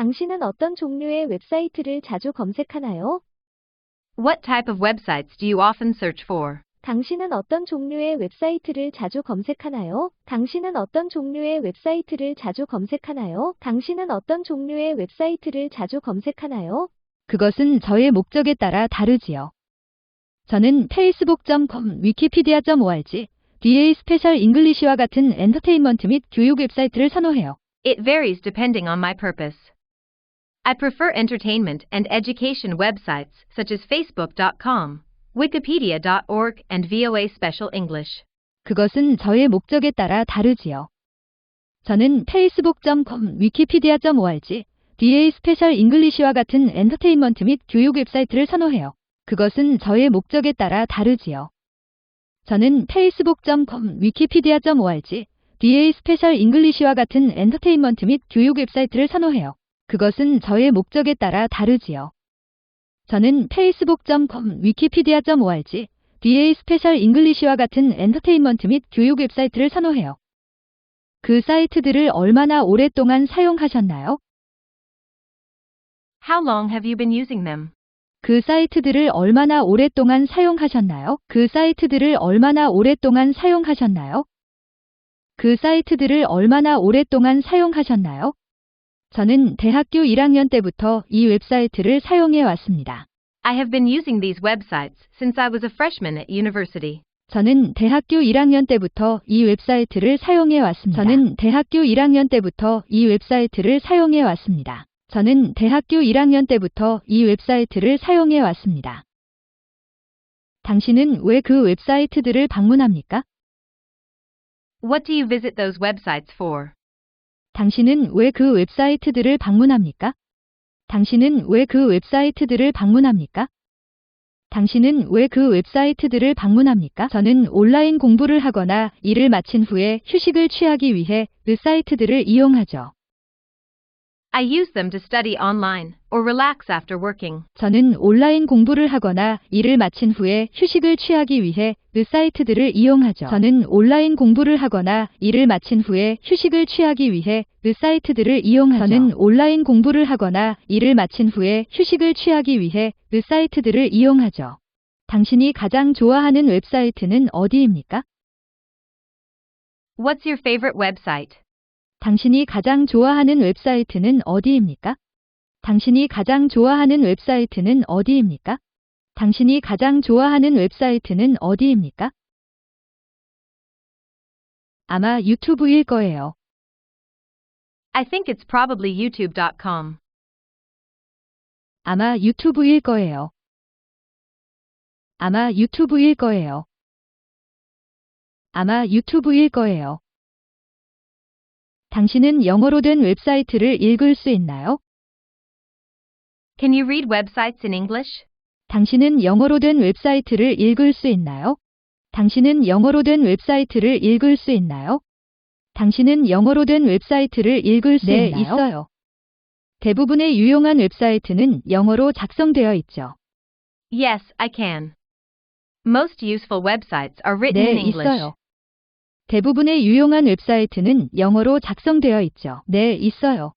당신은 어떤 종류의 웹사이트를 자주 검색하나요? What type of websites do you often search for? 당신은 어떤 종류의 웹사이트를 자주 검색하나요? 당신은 어떤 종류의 웹사이트를 자주 검색하나요? 당신은 어떤 종류의 웹사이트를 자주 검색하나요? 그것은 저의 목적에 따라 다르지요. 저는 facebook.com, wikipedia.org, DA 스페셜 잉글리시와 같은 엔터테인먼트 및 교육 웹사이트를 선호해요. It varies depending on my purpose. I prefer entertainment and education websites such as facebook.com, wikipedia.org, and VOA Special English. 그것은 저의 목적에 따라 다르지요. 저는 facebook.com, wikipedia.org, DA 스페셜 잉글리시와 같은 엔터테인먼트 및 교육 웹사이트를 선호해요. 그것은 저의 목적에 따라 다르지요. 저는 facebook.com, wikipedia.org, DA 스페셜 잉글리시와 같은 엔터테인먼트 및 교육 웹사이트를 선호해요. 그것은 저의 목적에 따라 다르지요. 저는 facebook.com, wikipedia.org, DA 스페셜 잉글리시와 같은 엔터테인먼트 및 교육 웹사이트를 선호해요. 그 사이트들을 얼마나 오랫동안 사용하셨나요? How long have you been using them? 그 사이트들을 얼마나 오랫동안 사용하셨나요? 그 사이트들을 얼마나 오랫동안 사용하셨나요? 그 사이트들을 얼마나 오랫동안 사용하셨나요? 저는 대학교 1학년 때부터 이 웹사이트를 사용해 왔습니다. I have been using these websites since I was a freshman at university. 저는 대학교 1학년 때부터 이 웹사이트를 사용해 왔습니다. 저는 대학교 1학년 때부터 이 웹사이트를 사용해 왔습니다. 저는 대학교 1학년 때부터 이 웹사이트를 사용해 왔습니다. 당신은 왜 그 웹사이트들을 방문합니까? What do you visit those websites for? 당신은 왜 그 웹사이트들을 방문합니까? 당신은 왜 그 웹사이트들을 방문합니까? 당신은 왜 그 웹사이트들을 방문합니까? 저는 온라인 공부를 하거나 일을 마친 후에 휴식을 취하기 위해 그 사이트들을 이용하죠. I use them to study online or relax after working. 저는 온라인 공부를 하거나 일을 마친 후에 휴식을 취하기 위해 그 사이트들을 이용하죠. 저는 온라인 공부를 하거나 일을 마친 후에 휴식을 취하기 위해 그 사이트들을 이용하죠. 저는 온라인 공부를 하거나 일을 마친 후에 휴식을 취하기 위해 그 사이트들을 이용하죠. 당신이 가장 좋아하는 웹사이트는 어디입니까? What's your favorite website? 당신이 가장 좋아하는 웹사이트는 어디입니까? 당신이 가장 좋아하는 웹사이트는 어디입니까? 당신이 가장 좋아하는 웹사이트는 어디입니까? 아마 유튜브일 거예요. I think it's probably youtube.com. 아마 유튜브일 거예요. 아마 유튜브일 거예요. 아마 유튜브일 거예요. 당신은 영어로 된 웹사이트를 읽을 수 있나요? Can you read websites in English? 당신은 영어로 된 웹사이트를 읽을 수 있나요? 당신은 영어로 된 웹사이트를 읽을 수 있나요? 당신은 영어로 된 웹사이트를 읽을 수 있나요? 네, 있어요. 대부분의 유용한 웹사이트는 영어로 작성되어 있죠. Yes, I can. Most useful websites are written 네, in English. 있어요. 대부분의 유용한 웹사이트는 영어로 작성되어 있죠. 네, 있어요.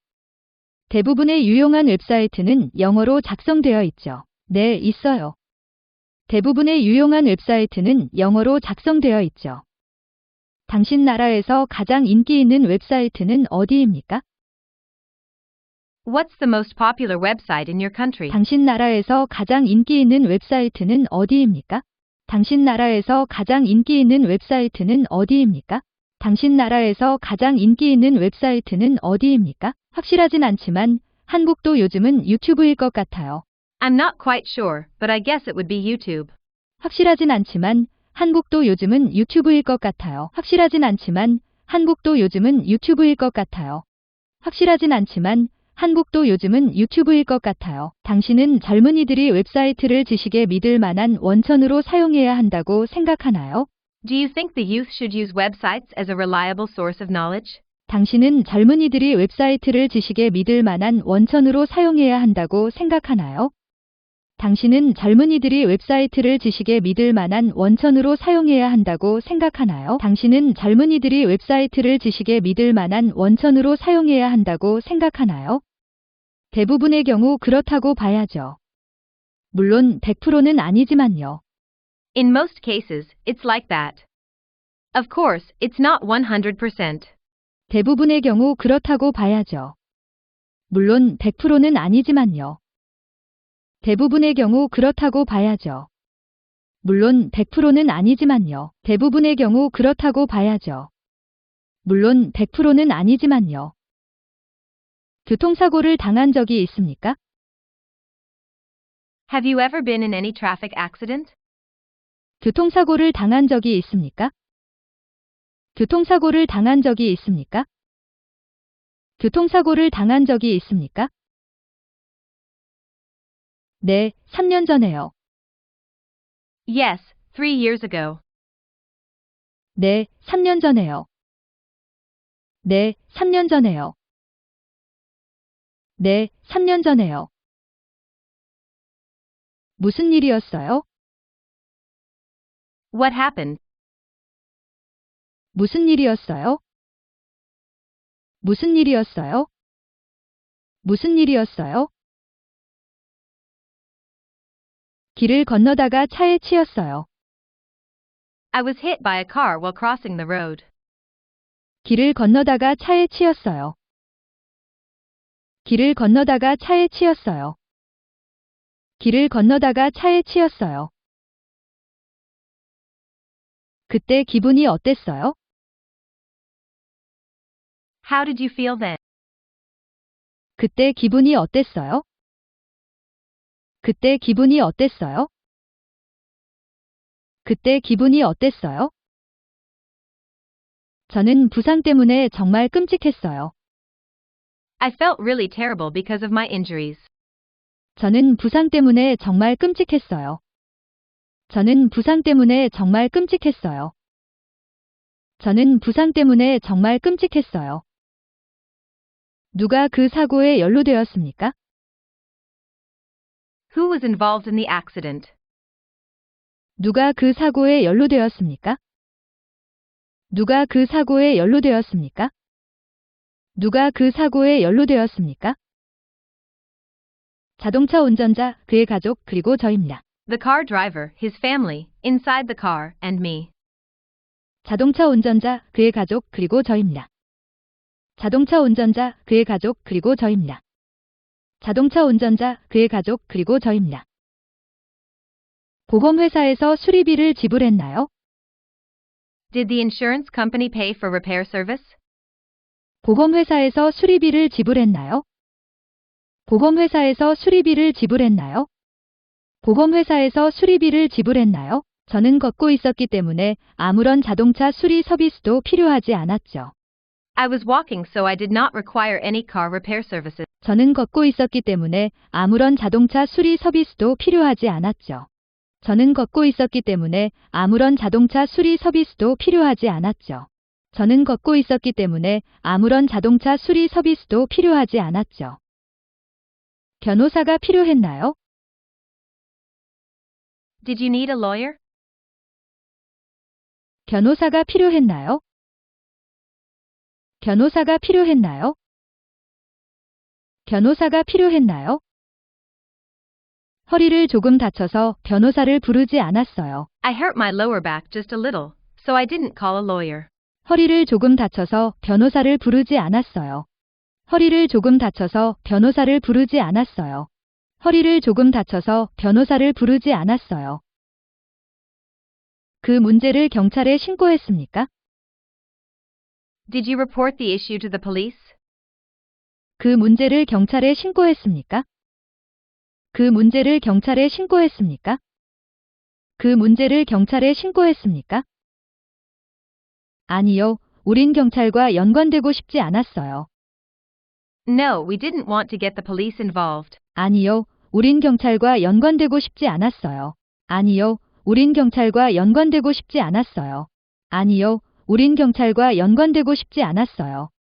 대부분의 유용한 웹사이트는 영어로 작성되어 있죠. 네, 있어요. 대부분의 유용한 웹사이트는 영어로 작성되어 있죠. 당신 나라에서 가장 인기 있는 웹사이트는 어디입니까? What's the most popular website in your country? 당신 나라에서 가장 인기 있는 웹사이트는 어디입니까? 당신 나라에서 가장 인기 있는 웹사이트는 어디입니까? 당신 나라에서 가장 인기 있는 웹사이트는 어디입니까? 확실하진 않지만 한국도 요즘은 유튜브일 것 같아요. I'm not quite sure, but I guess it would be YouTube. 확실하진 않지만 한국도 요즘은 유튜브일 것 같아요. 확실하진 않지만 한국도 요즘은 유튜브일 것 같아요. 확실하진 않지만 한국도 요즘은 유튜브일 것 같아요. 당신은 젊은이들이 웹사이트를 지식에 믿을 만한 원천으로 사용해야 한다고 생각하나요? Do you think the youth should use websites as a reliable source of knowledge? 당신은 젊은이들이 웹사이트를 지식에 믿을 만한 원천으로 사용해야 한다고 생각하나요? 당신은 젊은이들이 웹사이트를 지식에 믿을 만한 원천으로 사용해야 한다고 생각하나요? 당신은 젊은이들이 웹사이트를 지식에 믿을 만한 원천으로 사용해야 한다고 생각하나요? 대부분의 경우 그렇다고 봐야죠. 물론 100%는 아니지만요. In most cases, it's like that. Of course, it's not 100%. 대부분의 경우 그렇다고 봐야죠. 물론 100%는 아니지만요. 대부분의 경우 그렇다고 봐야죠. 물론 100%는 아니지만요. 대부분의 경우 그렇다고 봐야죠. 물론 100%는 아니지만요. 교통사고를 당한 적이 있습니까? Have you ever been in any traffic accident? 교통사고를 당한 적이 있습니까? 교통사고를 당한 적이 있습니까? 교통사고를 당한 적이 있습니까? 네, 3년 전에요. Yes, 3 years ago. 네, 3년 전에요. 네, 3년 전에요. 네, 3년 전에요. 무슨 일이었어요? What happened? 무슨 일이었어요? 무슨 일이었어요? 무슨 일이었어요? 길을 건너다가 차에 치였어요. I was hit by a car while crossing the road. 길을 건너다가 차에 치였어요. 길을 건너다가 차에 치였어요. 길을 건너다가 차에 치였어요. 그때 기분이 어땠어요? How did you feel then? 그때 기분이 어땠어요? 그때 기분이 어땠어요? 그때 기분이 어땠어요? 저는 부상 때문에 정말 끔찍했어요. I felt really terrible because of my injuries. 저는 부상 때문에 정말 끔찍했어요. 저는 부상 때문에 정말 끔찍했어요. 저는 부상 때문에 정말 끔찍했어요. 누가 그 사고에 연루되었습니까? Who was involved in the accident? 누가 그 사고에 연루되었습니까? 누가 그 사고에 연루되었습니까? 누가 그 사고에 연루되었습니까? 자동차 운전자, 그의 가족, 그리고 저입니다. The car driver, his family, inside the car, and me. 자동차 운전자, 그의 가족, 그리고 저입니다. 자동차 운전자, 그의 가족, 그리고 저입니다. 자동차 운전자, 그의 가족, 그리고 저입니다. 보험회사에서 수리비를 지불했나요? Did the insurance company pay for repair service? 보험회사에서 수리비를 지불했나요? 보험회사에서 수리비를 지불했나요? 보험회사에서 수리비를 지불했나요? 저는 걷고 있었기 때문에 아무런 자동차 수리 서비스도 필요하지 않았죠. I was walking, so I did not require any car repair services. 저는 걷고 있었기 때문에 아무런 자동차 수리 서비스도 필요하지 않았죠. 저는 걷고 있었기 때문에 아무런 자동차 수리 서비스도 필요하지 않았죠. 저는 걷고 있었기 때문에 아무런 자동차 수리 서비스도 필요하지 않았죠. 변호사가 필요했나요? Did you need a lawyer? 변호사가 필요했나요? 변호사가 필요했나요? 변호사가 필요했나요? 허리를 조금 다쳐서 변호사를 부르지 않았어요. I hurt my lower back just a little, so I didn't call a lawyer. 허리를 조금 다쳐서 변호사를 부르지 않았어요. 허리를 조금 다쳐서 변호사를 부르지 않았어요. 허리를 조금 다쳐서 변호사를 부르지 않았어요. 그 문제를 경찰에 신고했습니까? Did you report the issue to the police? 그 문제를 경찰에 신고했습니까? 그 문제를 경찰에 신고했습니까? 그 문제를 경찰에 신고했습니까? 아니요, 우린 경찰과 연관되고 싶지 않았어요. No, we didn't want to get the police involved. 아니요, 우린 경찰과 연관되고 싶지 않았어요. 아니요, 우린 경찰과 연관되고 싶지 않았어요. 아니요, 우린 경찰과 연관되고 싶지 않았어요.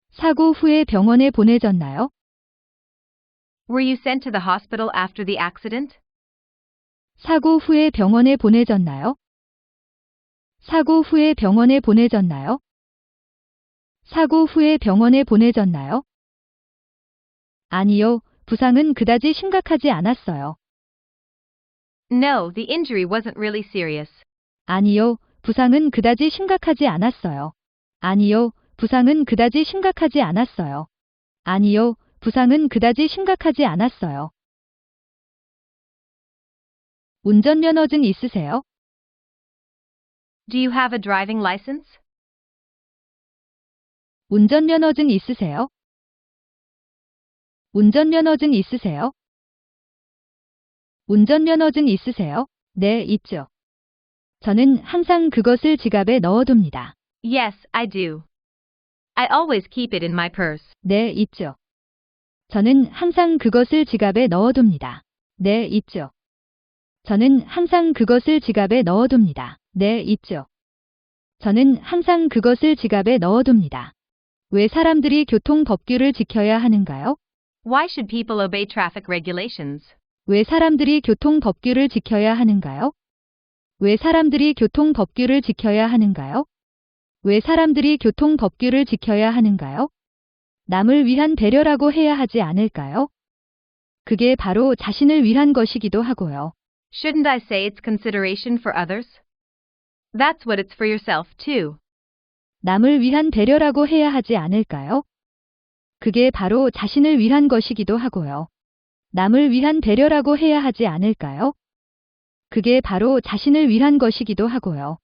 사고 후에 병원에 보내졌나요? Were you sent to the hospital after the accident? 사고 후에 병원에 보내졌나요? 사고 후에 병원에 보내졌나요? 사고 후에 병원에 보내졌나요? 아니요, 부상은 그다지 심각하지 않았어요. No, the injury wasn't really serious. 아니요, 부상은 그다지 심각하지 않았어요. 아니요, 부상은 그다지 심각하지 않았어요. 아니요, 부상은 그다지 심각하지 않았어요. 운전면허증 있으세요? Do you have a driving license? 운전면허증 있으세요? 운전면허증 있으세요? 운전면허증 있으세요? 네, 있죠. 저는 항상 그것을 지갑에 넣어둡니다. Yes, I do. I always keep it in my purse. 네, 있죠. 저는 항상 그것을 지갑에 넣어둡니다. 네, 있죠. 저는 항상 그것을 지갑에 넣어둡니다. 네, 있죠. 저는 항상 그것을 지갑에 넣어둡니다. 왜 사람들이 교통 법규를 지켜야 하는가요? Why should people obey traffic regulations? 왜 사람들이 교통 법규를 지켜야 하는가요? 왜 사람들이 교통 법규를 지켜야 하는가요? 왜 사람들이 교통 법규를 지켜야 하는가요? 남을 위한 배려라고 해야 하지 않을까요? 그게 바로 자신을 위한 것이기도 하고요. Shouldn't I say it's consideration for others? That's what it's for yourself, too. 남을 위한 배려라고 해야 하지 않을까요? 그게 바로 자신을 위한 것이기도 하고요. 남을 위한 배려라고 해야 하지 않을까요? 그게 바로 자신을 위한 것이기도 하고요.